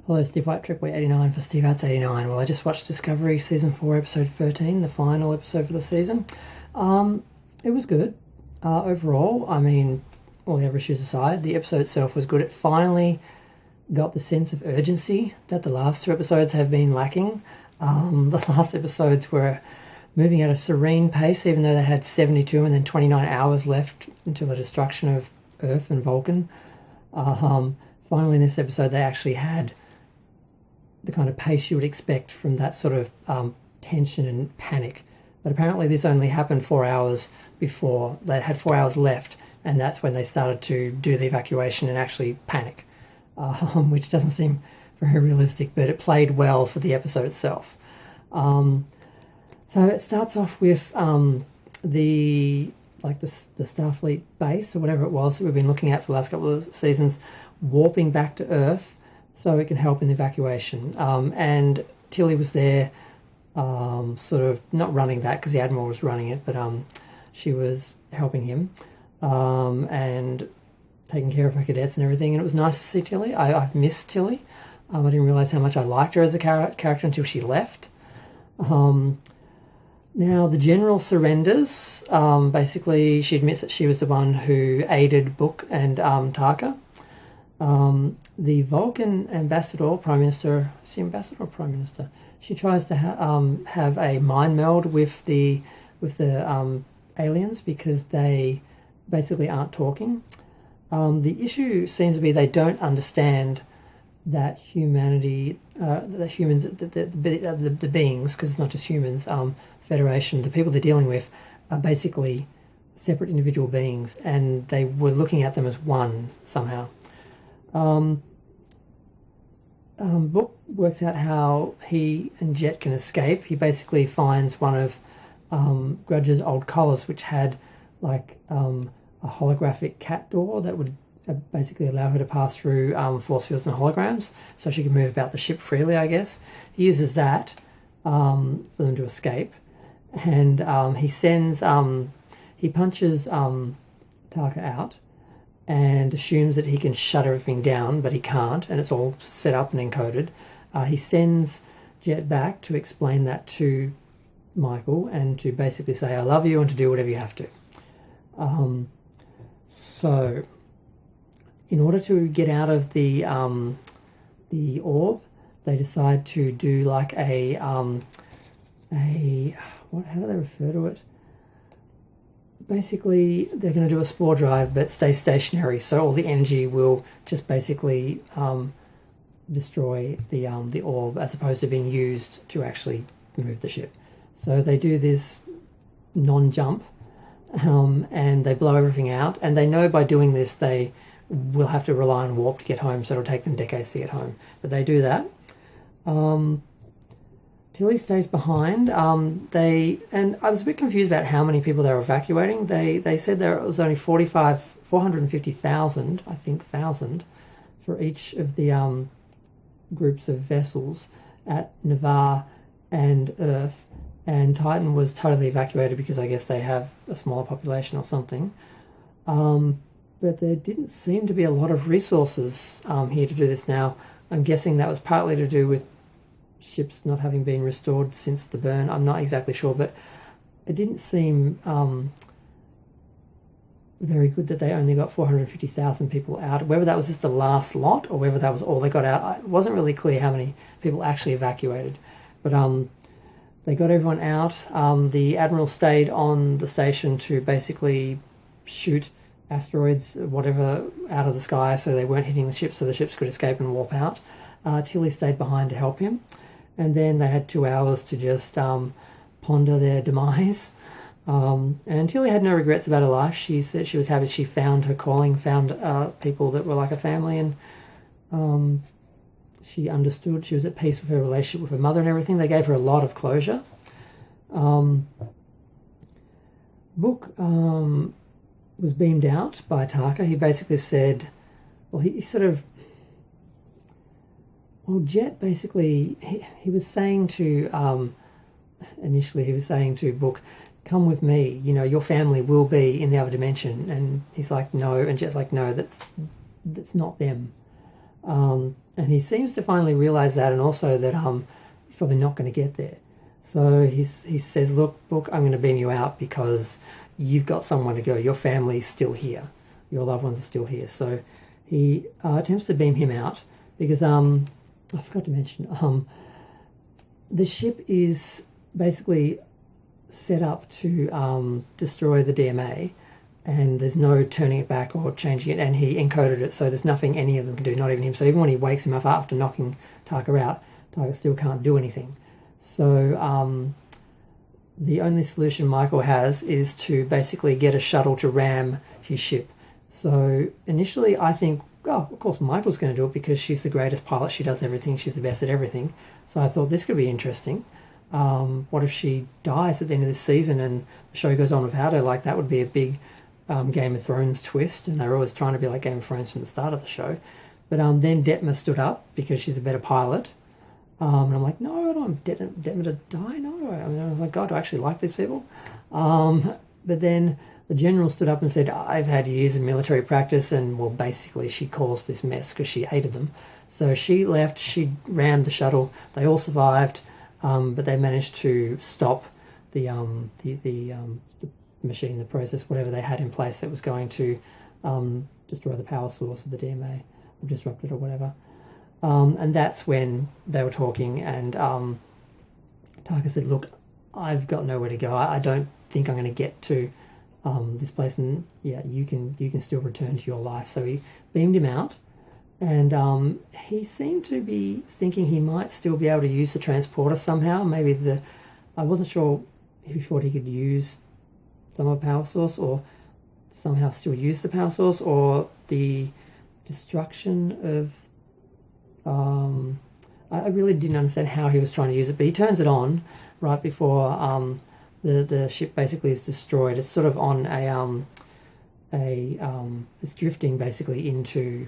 Hello, Steve White, Trek 89 for Steve Arts 89. Well, I just watched Discovery Season 4, Episode 13, the final episode for the season. It was good. Overall, I mean, all the other issues aside, the episode itself was good. It finally got the sense of urgency that the last two episodes have been lacking. The last episodes were moving at a serene pace, even though they had 72 and then 29 hours left until the destruction of Earth and Vulcan. Finally, in this episode, they actually had the kind of pace you would expect from that sort of tension and panic. But apparently this only happened 4 hours before. They had 4 hours left, and that's when they started to do the evacuation and actually panic, which doesn't seem very realistic, but it played well for the episode itself. So it starts off with the Starfleet base, or whatever it was that we've been looking at for the last couple of seasons, warping back to Earth so it can help in the evacuation. And Tilly was there, sort of not running that because the Admiral was running it, but she was helping him and taking care of her cadets and everything. And it was nice to see Tilly. I've missed Tilly. I didn't realise how much I liked her as a character until she left. Now, the General surrenders. Basically, she admits that she was the one who aided Book and Tarka. The Vulcan ambassador, Prime Minister, is she ambassador or Prime Minister? She tries to have a mind meld with the aliens because they basically aren't talking. The issue seems to be they don't understand that humanity, that humans, the beings, because it's not just humans, Federation, the people they're dealing with are basically separate individual beings, and they were looking at them as one somehow. Book works out how he and Jet can escape. He basically finds one of Grudge's old collars, which had like a holographic cat door that would basically allow her to pass through force fields and holograms, so she can move about the ship freely, I guess. He uses that for them to escape, and he punches Tarka out and assumes that he can shut everything down, but he can't, and it's all set up and encoded. He sends Jet back to explain that to Michael and to basically say, I love you, and to do whatever you have to. So, in order to get out of the orb, they decide to do like how do they refer to it? Basically, they're going to do a spore drive but stay stationary, so all the energy will just basically destroy the orb as opposed to being used to actually move the ship. So they do this non-jump and they blow everything out, and they know by doing this they will have to rely on warp to get home, so it'll take them decades to get home. But they do that. Tilly stays behind. And I was a bit confused about how many people they were evacuating. They said there was only 450,000, I think, for each of the groups of vessels at Navarre and Earth. And Titan was totally evacuated because I guess they have a smaller population or something. But there didn't seem to be a lot of resources here to do this now. I'm guessing that was partly to do with ships not having been restored since the burn. I'm not exactly sure, but it didn't seem very good that they only got 450,000 people out. Whether that was just the last lot or whether that was all they got out, it wasn't really clear how many people actually evacuated. But they got everyone out. The Admiral stayed on the station to basically shoot asteroids, whatever, out of the sky so they weren't hitting the ships, so the ships could escape and warp out. Tilly stayed behind to help him, and then they had 2 hours to just ponder their demise. And Tilly had no regrets about her life. She said she was happy she found her calling, found people that were like a family, and she understood. She was at peace with her relationship with her mother and everything. They gave her a lot of closure. Book was beamed out by Tarka. He basically said, well, he sort of, well, Jet basically, he was saying to, initially he was saying to Book, come with me, you know, your family will be in the other dimension. And he's like, no, and Jet's like, no, that's not them. and he seems to finally realize that, and also that he's probably not going to get there. So he says, look, Book, I'm going to beam you out because you've got somewhere to go. Your family's still here. Your loved ones are still here. So he attempts to beam him out because, I forgot to mention, the ship is basically set up to destroy the DMA, and there's no turning it back or changing it, and he encoded it, so there's nothing any of them can do, not even him. So even when he wakes him up after knocking Taka out, Taka still can't do anything. So the only solution Michael has is to basically get a shuttle to ram his ship. So initially I think, oh, of course Michael's going to do it because she's the greatest pilot, she does everything, she's the best at everything. So I thought this could be interesting. What if she dies at the end of this season and the show goes on without her? Like, that would be a big Game of Thrones twist, and they were always trying to be like Game of Thrones from the start of the show. But then Detmer stood up because she's a better pilot. And I'm like, no, I don't want Detmer to die, no. I mean, I was like, God, do I actually like these people? But then the general stood up and said, I've had years of military practice, and, well, basically she caused this mess because she hated them. So she left, she rammed the shuttle, they all survived, but they managed to stop the machine, the process, whatever they had in place that was going to destroy the power source of the DMA, or disrupt it or whatever. And that's when they were talking, and Taka said, look, I've got nowhere to go. I don't think I'm going to get to this place, and yeah, you can still return to your life. So he beamed him out, and he seemed to be thinking he might still be able to use the transporter somehow. Maybe I wasn't sure if he thought he could use some of the power source, or somehow still use the power source, or the destruction of I really didn't understand how he was trying to use it, but he turns it on right before the ship basically is destroyed. It's sort of on it's drifting basically into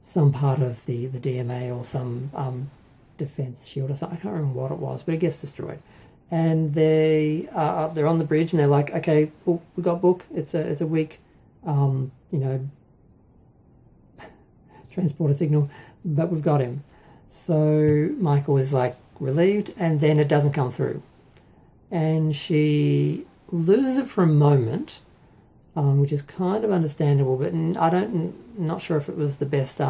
some part of the DMA, or some defense shield or something. I can't remember what it was, but it gets destroyed. And they're on the bridge, and they're like, okay, oh, we got Book. It's a weak, transporter signal, but we've got him. So Michael is like relieved, and then it doesn't come through, and she loses it for a moment, which is kind of understandable, but not sure if it was the best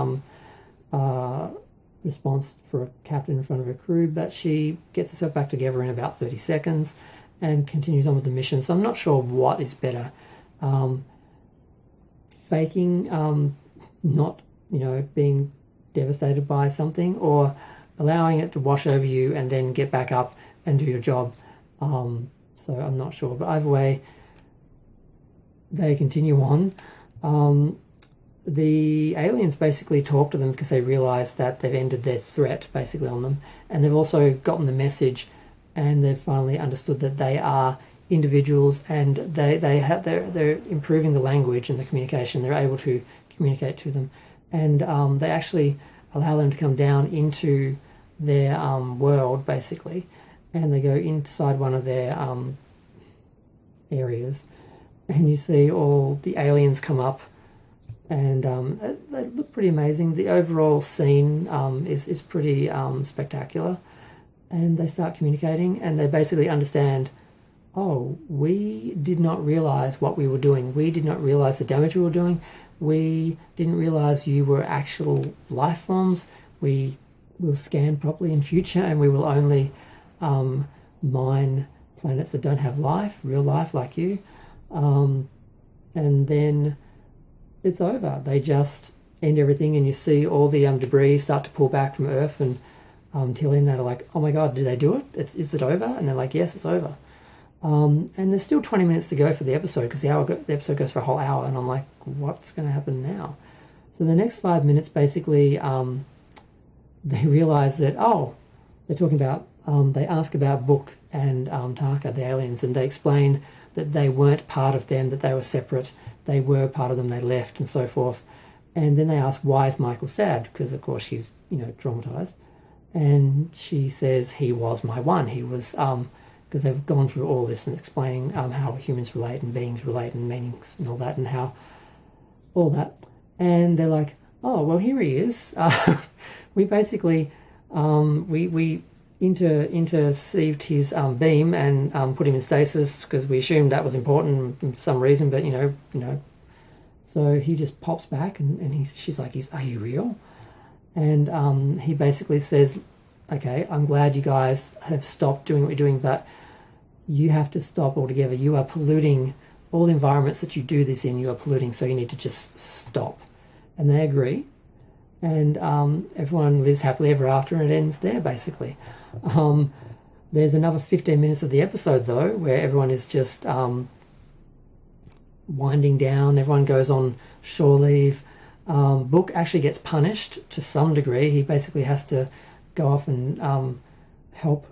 response for a captain in front of her crew, but she gets herself back together in about 30 seconds and continues on with the mission. So I'm not sure what is better, faking not being devastated by something, or allowing it to wash over you and then get back up and do your job. So I'm not sure, but either way, they continue on. The aliens basically talk to them because they realise that they've ended their threat basically on them, and they've also gotten the message, and they've finally understood that they are individuals, and they're improving the language and the communication. They're able to communicate to them, and they actually allow them to come down into their world basically, and they go inside one of their areas, and you see all the aliens come up, and they look pretty amazing. The overall scene is pretty spectacular, and they start communicating, and they basically understand, oh, we did not realise what we were doing. We did not realise the damage we were doing. We didn't realise you were actual life forms. We will scan properly in future, and we will only mine planets that don't have life, real life like you. And then it's over. They just end everything, and you see all the debris start to pull back from Earth, and Tillian, that are like, oh my God, did they do it? Is it over? And they're like, yes, it's over. And there's still 20 minutes to go for the episode, because the episode goes for a whole hour, and I'm like, what's going to happen now? So the next 5 minutes, basically, they realise that, they're talking about, they ask about Book and Taka, the aliens, and they explain that they weren't part of them, that they were separate, they were part of them, they left, and so forth. And then they ask, why is Michael sad? Because, of course, she's, traumatised. And she says, he was my one. He was... because they've gone through all this and explaining how humans relate and beings relate and meanings and all that, and how all that. And they're like, oh, well, here he is. We basically, we interceived his beam and put him in stasis because we assumed that was important for some reason, but so he just pops back and she's like, are you real? And he basically says, okay, I'm glad you guys have stopped doing what you're doing, but you have to stop altogether. You are polluting all the environments that you do this in. You are polluting, so you need to just stop. And they agree. And everyone lives happily ever after, and it ends there, basically. There's another 15 minutes of the episode, though, where everyone is just winding down. Everyone goes on shore leave. Book actually gets punished to some degree. He basically has to go off and help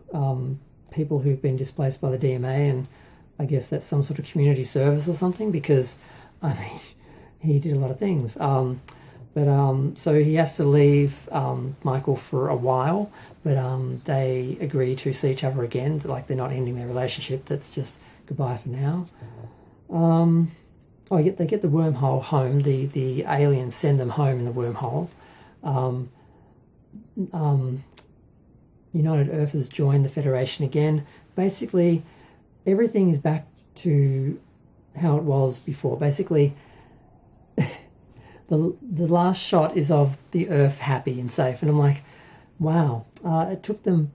people who've been displaced by the DMA, and I guess that's some sort of community service or something, because, I mean, he did a lot of things. So he has to leave Michael for a while, but they agree to see each other again. Like, they're not ending their relationship. That's just goodbye for now. They get the wormhole home. The aliens send them home in the wormhole. United Earth has joined the Federation again. Basically, everything is back to how it was before. Basically, the last shot is of the Earth happy and safe, and I'm like, wow. It took them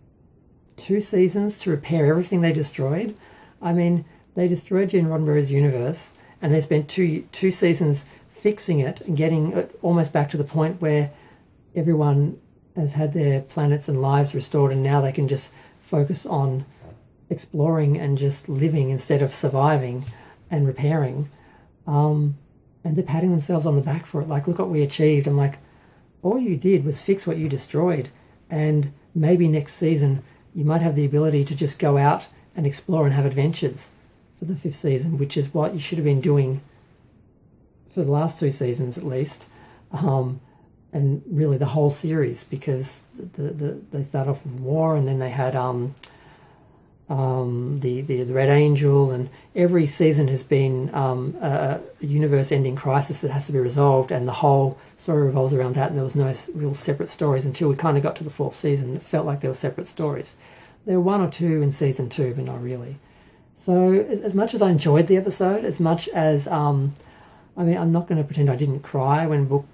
2 seasons to repair everything they destroyed. I mean, they destroyed Gene Roddenberry's universe, and they spent two seasons fixing it and getting it almost back to the point where everyone has had their planets and lives restored, and now they can just focus on exploring and just living instead of surviving and repairing. And they're patting themselves on the back for it. Like, look what we achieved. I'm like, all you did was fix what you destroyed. And maybe next season you might have the ability to just go out and explore and have adventures for the 5th season, which is what you should have been doing for the last 2 seasons at least. And really the whole series, because they start off with war, and then they had the Red Angel, and every season has been a universe-ending crisis that has to be resolved, and the whole story revolves around that, and there was no real separate stories until we kind of got to the 4th season. It felt like there were separate stories. There were 1 or 2 in season 2, but not really. So as much as I enjoyed the episode, as much as, I'm not going to pretend I didn't cry when Book...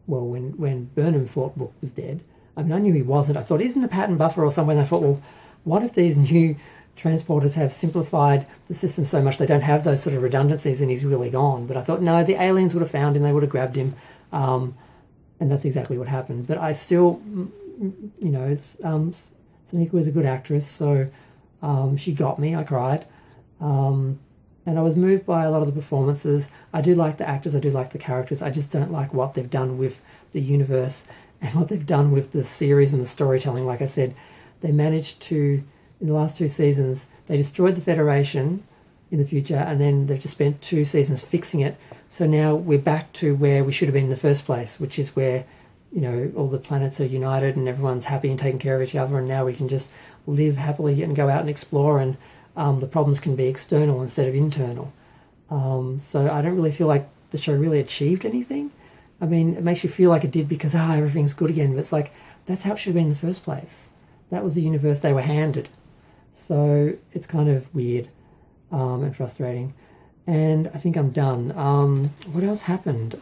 when Burnham thought Book was dead. I mean, I knew he wasn't. I thought, isn't the pattern buffer or somewhere? And I thought, well, what if these new transporters have simplified the system so much they don't have those sort of redundancies and he's really gone? But I thought, no, the aliens would have found him, they would have grabbed him, and that's exactly what happened. But I still, Sonequa is a good actress, so she got me. I cried. And I was moved by a lot of the performances. I do like the actors, I do like the characters. I just don't like what they've done with the universe and what they've done with the series and the storytelling. Like I said, they managed to, in the last 2 seasons, they destroyed the Federation in the future, and then they've just spent 2 seasons fixing it. So now we're back to where we should have been in the first place, which is where, all the planets are united and everyone's happy and taking care of each other, and now we can just live happily and go out and explore, and the problems can be external instead of internal. So I don't really feel like the show really achieved anything. I mean, it makes you feel like it did because, everything's good again. But it's like, that's how it should have been in the first place. That was the universe they were handed. So it's kind of weird and frustrating. And I think I'm done. What else happened?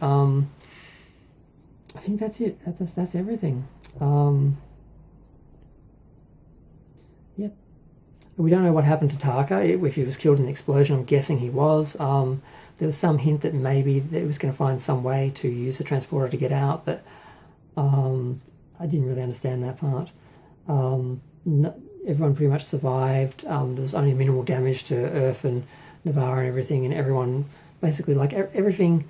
I think that's it. That's everything. Yep. We don't know what happened to Taka, if he was killed in the explosion. I'm guessing he was. There was some hint that maybe it was going to find some way to use the transporter to get out, but I didn't really understand that part. Everyone pretty much survived. There was only minimal damage to Earth and Navarre and everything, and everyone basically, everything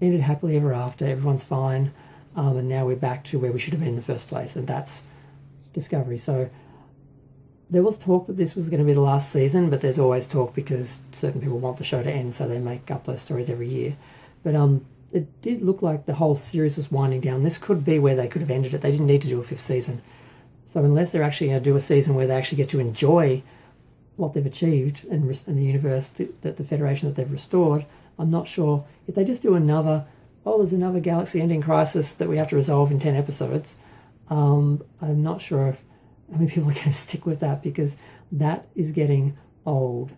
ended happily ever after. Everyone's fine, and now we're back to where we should have been in the first place, and that's Discovery. So there was talk that this was going to be the last season, but there's always talk because certain people want the show to end, so they make up those stories every year. But it did look like the whole series was winding down. This could be where they could have ended it. They didn't need to do a 5th season. So unless they're actually going to do a season where they actually get to enjoy what they've achieved in the universe, that the Federation that they've restored, I'm not sure. If they just do another oh, there's another galaxy-ending crisis that we have to resolve in 10 episodes. I'm not sure how many people are going to stick with that, because that is getting old.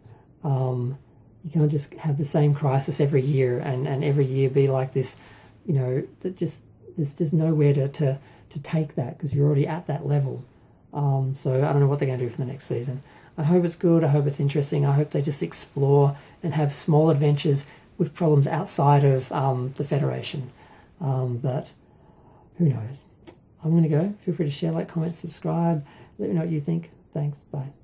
You can't just have the same crisis every year and every year be like this, that just, there's just nowhere to take that, because you're already at that level. So I don't know what they're going to do for the next season. I hope it's good. I hope it's interesting. I hope they just explore and have small adventures with problems outside of the Federation. But who knows? I'm going to go. Feel free to share, like, comment, subscribe. Let me know what you think. Thanks. Bye.